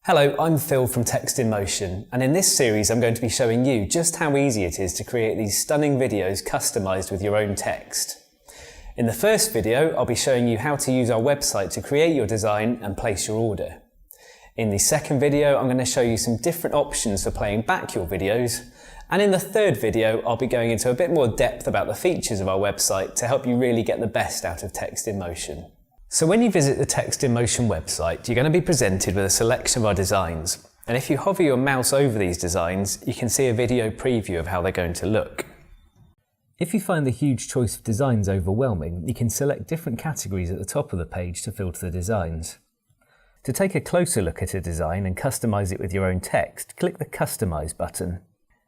Hello, I'm Phil from Text in Motion, and in this series I'm going to be showing you just how easy it is to create these stunning videos customised with your own text. In the first video, I'll be showing you how to use our website to create your design and place your order. In the second video, I'm going to show you some different options for playing back your videos, and in the third video, I'll be going into a bit more depth about the features of our website to help you really get the best out of Text in Motion. So when you visit the Text in Motion website, you're going to be presented with a selection of our designs. And if you hover your mouse over these designs, you can see a video preview of how they're going to look. If you find the huge choice of designs overwhelming, you can select different categories at the top of the page to filter the designs. To take a closer look at a design and customize it with your own text, click the Customize button.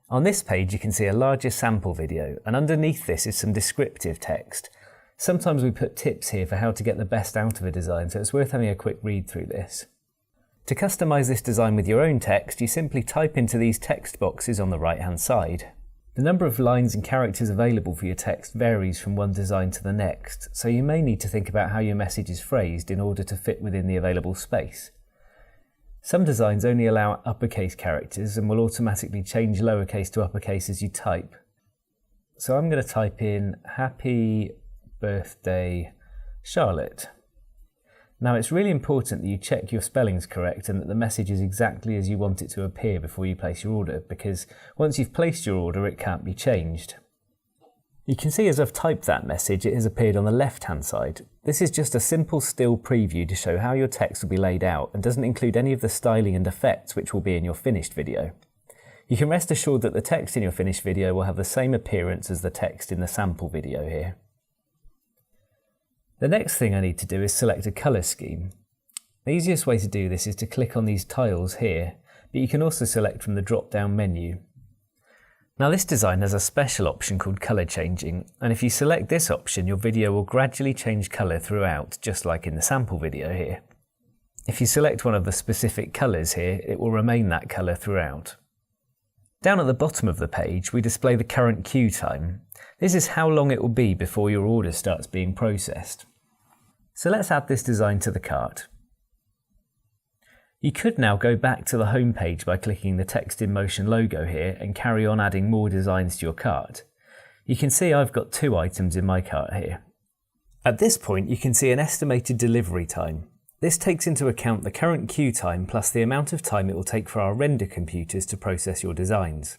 On this page, you can see a larger sample video, and underneath this is some descriptive text. Sometimes we put tips here for how to get the best out of a design, so it's worth having a quick read through this. To customize this design with your own text, you simply type into these text boxes on the right-hand side. The number of lines and characters available for your text varies from one design to the next, so you may need to think about how your message is phrased in order to fit within the available space. Some designs only allow uppercase characters and will automatically change lowercase to uppercase as you type. So I'm going to type in Happy Birthday Charlotte. Now it's really important that you check your spellings correct and that the message is exactly as you want it to appear before you place your order, because once you've placed your order it can't be changed. You can see as I've typed that message it has appeared on the left hand side. This is just a simple still preview to show how your text will be laid out and doesn't include any of the styling and effects which will be in your finished video. You can rest assured that the text in your finished video will have the same appearance as the text in the sample video here. The next thing I need to do is select a colour scheme. The easiest way to do this is to click on these tiles here, but you can also select from the drop-down menu. Now this design has a special option called colour changing, and if you select this option your video will gradually change colour throughout, just like in the sample video here. If you select one of the specific colours here, it will remain that colour throughout. Down at the bottom of the page we display the current queue time. This is how long it will be before your order starts being processed. So let's add this design to the cart. You could now go back to the home page by clicking the Text in Motion logo here and carry on adding more designs to your cart. You can see I've got 2 items in my cart here. At this point you can see an estimated delivery time. This takes into account the current queue time plus the amount of time it will take for our render computers to process your designs.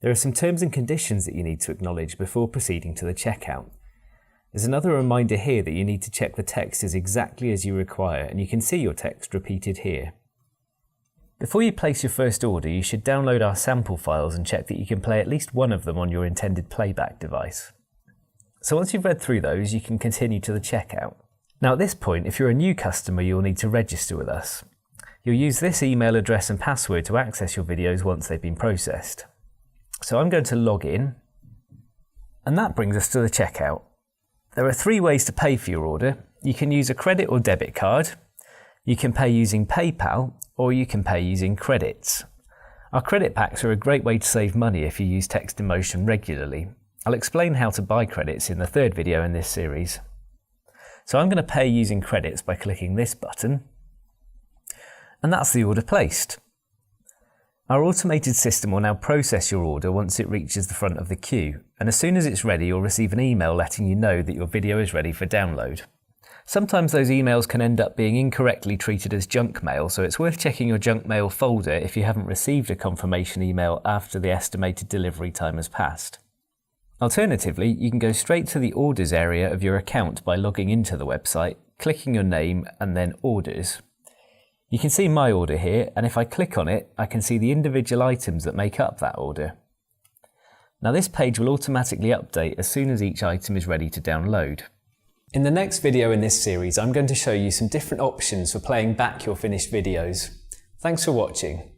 There are some terms and conditions that you need to acknowledge before proceeding to the checkout. There's another reminder here that you need to check the text is exactly as you require, and you can see your text repeated here. Before you place your first order, you should download our sample files and check that you can play at least one of them on your intended playback device. So once you've read through those, you can continue to the checkout. Now at this point, if you're a new customer, you'll need to register with us. You'll use this email address and password to access your videos once they've been processed. So I'm going to log in, and that brings us to the checkout. There are 3 ways to pay for your order. You can use a credit or debit card, you can pay using PayPal, or you can pay using credits. Our credit packs are a great way to save money if you use Text in Motion regularly. I'll explain how to buy credits in the third video in this series. So I'm going to pay using credits by clicking this button, and that's the order placed. Our automated system will now process your order once it reaches the front of the queue, and as soon as it's ready you'll receive an email letting you know that your video is ready for download. Sometimes those emails can end up being incorrectly treated as junk mail, so it's worth checking your junk mail folder if you haven't received a confirmation email after the estimated delivery time has passed. Alternatively, you can go straight to the orders area of your account by logging into the website, clicking your name and then orders. You can see my order here, and if I click on it, I can see the individual items that make up that order. Now this page will automatically update as soon as each item is ready to download. In the next video in this series, I'm going to show you some different options for playing back your finished videos. Thanks for watching.